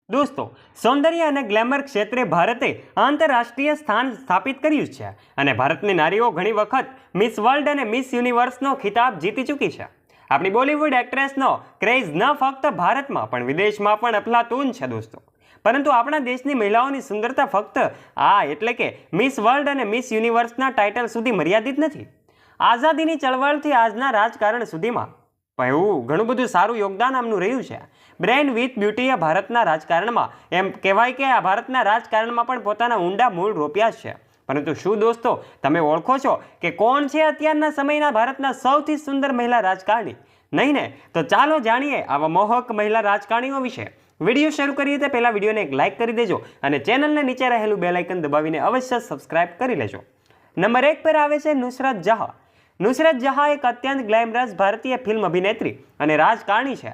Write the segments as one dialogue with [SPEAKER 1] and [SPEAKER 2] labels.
[SPEAKER 1] દોસ્તો, સૌંદર્ય અને ગ્લેમર ક્ષેત્રે ભારતે આંતરરાષ્ટ્રીય સ્થાન સ્થાપિત કર્યું છે અને ભારતની નારીઓ ઘણી વખત મિસ વર્લ્ડ અને મિસ યુનિવર્સનો ખિતાબ જીતી ચૂકી છે. આપણી બોલિવૂડ એક્ટ્રેસનો ક્રેઝ ન ફક્ત ભારતમાં પણ વિદેશમાં પણ અફલાતૂન છે દોસ્તો. પરંતુ આપણા દેશની મહિલાઓની સુંદરતા ફક્ત એટલે કે મિસ વર્લ્ડ અને મિસ યુનિવર્સના ટાઇટલ સુધી મર્યાદિત નથી. આઝાદીની ચળવળથી આજના રાજકારણ સુધીમાં એવું ઘણું બધું સારું યોગદાન આમનું રહ્યું છે. બ્રેન વિથ બ્યુટીએ ભારતના રાજકારણમાં એમ કહેવાય કે આ ભારતના રાજકારણમાં પણ પોતાના ઊંડા મૂળ રોપ્યા છે. પરંતુ શું દોસ્તો, તમે ઓળખો છો કે કોણ છે અત્યારના સમયના ભારતના સૌથી સુંદર મહિલા રાજકારણી? નહીં ને? તો ચાલો જાણીએ આવા મોહક મહિલા રાજકારણીઓ વિશે. વિડીયો શરૂ કરીએ તે પહેલાં વિડીયોને એક લાઇક કરી દેજો અને ચેનલને નીચે રહેલું બેલ આઇકન દબાવીને અવશ્ય સબસ્ક્રાઇબ કરી લેજો. નંબર 1 પર આવે છે નુસરત જહાં. નુસરત જહાં એક અત્યંત ગ્લેમરસ ભારતીય ફિલ્મ અભિનેત્રી અને રાજકારણી છે.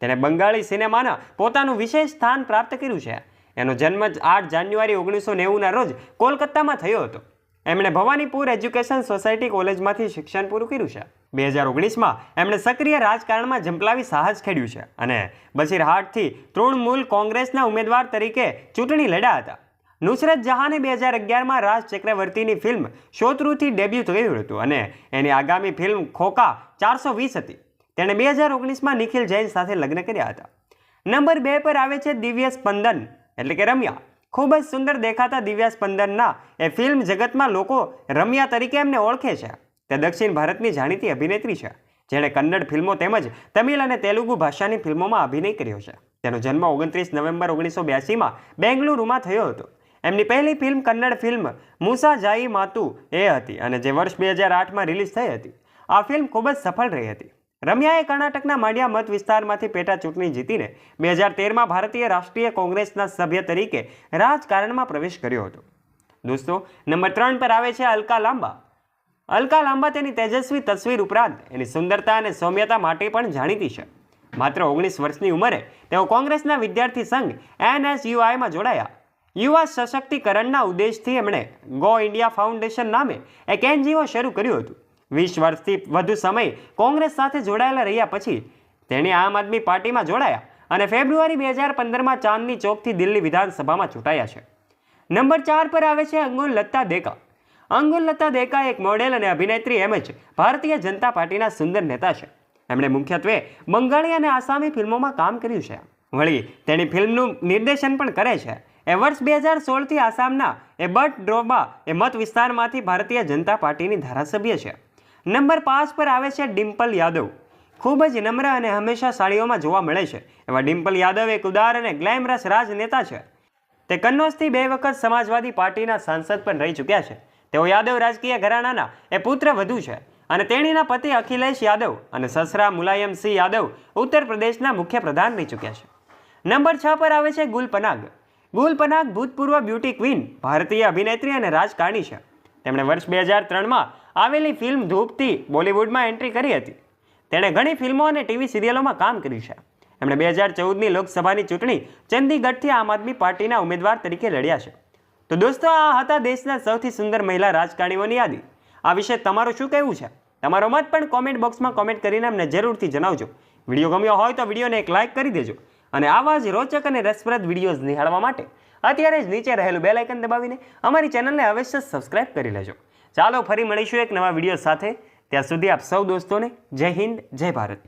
[SPEAKER 1] તેણે બંગાળી સિનેમાના પોતાનું વિશેષ સ્થાન પ્રાપ્ત કર્યું છે. એનો જન્મ 8 જાન્યુઆરી 1990ના રોજ કોલકાતામાં થયો હતો. એમણે ભવાનીપુર એજ્યુકેશન સોસાયટી કોલેજમાંથી શિક્ષણ પૂરું કર્યું છે. 2019માં એમણે સક્રિય રાજકારણમાં ઝંપલાવી સાહસ ખેડ્યું છે અને બશીરહાટથી તૃણમૂલ કોંગ્રેસના ઉમેદવાર તરીકે ચૂંટણી લડ્યા હતા. નુસરત જહાંને 2011માં રાજ ચક્રવર્તીની ફિલ્મ શોત્રુથી ડેબ્યુ થયું હતું અને એની આગામી ફિલ્મ ખોખા 420 હતી. તેણે 2019માં નિખિલ જૈન સાથે લગ્ન કર્યા હતા. નંબર 2 પર આવે છે દિવ્ય સ્પંદન એટલે કે રમ્યા. ખૂબ જ સુંદર દેખાતા દિવ્યા સ્પંદનના એ ફિલ્મ જગતમાં લોકો રમ્યા તરીકે એમને ઓળખે છે. તે દક્ષિણ ભારતની જાણીતી અભિનેત્રી છે જેણે કન્નડ ફિલ્મો તેમજ તમિલ અને તેલુગુ ભાષાની ફિલ્મોમાં અભિનય કર્યો છે. તેનો જન્મ 29 નવેમ્બર 1982માં બેંગલુરુમાં થયો હતો. એમની પહેલી ફિલ્મ કન્નડ ફિલ્મ મૂસા જાઈ માતુ એ હતી અને જે વર્ષ 2008માં રિલીઝ થઈ હતી. આ ફિલ્મ ખૂબ જ સફળ રહી હતી. રમ્યાએ કર્ણાટકના માંડ્યા મત વિસ્તારમાંથી પેટા ચૂંટણી જીતીને 2013માં ભારતીય રાષ્ટ્રીય કોંગ્રેસના સભ્ય તરીકે રાજકારણમાં પ્રવેશ કર્યો હતો. દોસ્તો, નંબર 3 પર આવે છે અલકા લાંબા. અલકા લાંબા તેની તેજસ્વી તસવીર ઉપરાંત એની સુંદરતા અને સૌમ્યતા માટે પણ જાણીતી છે. માત્ર 19 વર્ષની ઉંમરે તેઓ કોંગ્રેસના વિદ્યાર્થી સંઘ NSUIમાં જોડાયા. યુવા સશક્તિકરણના ઉદ્દેશથી એમણે ગો ઇન્ડિયા ફાઉન્ડેશન નામે એક NGO શરૂ કર્યું હતું. 20 વર્ષથી વધુ સમય કોંગ્રેસ સાથે જોડાયેલા રહ્યા પછી તેણે આમ આદમી પાર્ટીમાં જોડાયા અને ફેબ્રુઆરી 2015માં ચાંદની ચોકથી દિલ્હી વિધાનસભામાં ચૂંટાયા છે. નંબર 4 પર આવે છે અંગુલતા દેકા. અંગુલતા દેકા એક મોડેલ અને અભિનેત્રી એમ જ ભારતીય જનતા પાર્ટીના સુંદર નેતા છે. એમણે મુખ્યત્વે બંગાળી અને આસામી ફિલ્મોમાં કામ કર્યું છે. વળી તેની ફિલ્મનું નિર્દેશન પણ કરે છે. એ વર્ષ 2016થી આસામના બટડ્રોબા મત વિસ્તારમાંથી ભારતીય જનતા પાર્ટીની ધારાસભ્ય છે. નંબર 5 પર આવે છે ડિમ્પલ યાદવ. ખૂબ જ નમ્ર અને હંમેશા સાડીઓમાં જોવા મળે છે એવા ડિમ્પલ યાદવ એક ઉદાર અને ગ્લેમરસ રાજનેતા છે. તે કન્નૌજથી 2 વખત સમાજવાદી પાર્ટીના સાંસદ પણ રહી ચૂક્યા છે. તેઓ યાદવ રાજકીય ઘરાનાના પુત્ર વધુ છે અને તેણીના પતિ અખિલેશ યાદવ અને સસરા મુલાયમસિંહ યાદવ ઉત્તર પ્રદેશના મુખ્ય પ્રધાન રહી ચૂક્યા છે. નંબર 6 પર આવે છે ગુલ પનાગ. ગુલ પનાગ ભૂતપૂર્વ બ્યુટી ક્વીન, ભારતીય અભિનેત્રી અને રાજકારણી છે. તેમણે વર્ષ 2003માં આવેલી ફિલ્મ ધૂપથી બોલિવૂડમાં એન્ટ્રી કરી હતી. તેણે ઘણી ફિલ્મો અને ટીવી સિરિયલોમાં કામ કર્યું છે. એમણે 2014ની લોકસભાની ચૂંટણી ચંદીગઢથી આમ આદમી પાર્ટીના ઉમેદવાર તરીકે લડ્યા છે. તો દોસ્તો, આ હતા દેશના સૌથી સુંદર મહિલા રાજકારણીઓની યાદી. આ વિશે તમારું શું કહેવું છે? તમારો મત પણ કોમેન્ટ બોક્સમાં કોમેન્ટ કરીને અમને જરૂરથી જણાવજો. વિડીયો ગમ્યો હોય તો વિડીયોને એક લાઇક કરી દેજો અને આવા જ રોચક અને રસપ્રદ વિડીયોઝ નિહાળવા માટે અત્યારે જ નીચે રહેલું બેલ આઇકન દબાવીને અમારી ચેનલને અવશ્ય સબસ્ક્રાઇબ કરી લેજો. ચાલો ફરી મળીશું એક નવા વિડીયો સાથે. ત્યાં સુધી આપ સૌ દોસ્તોને જય હિન્દ, જય ભારત.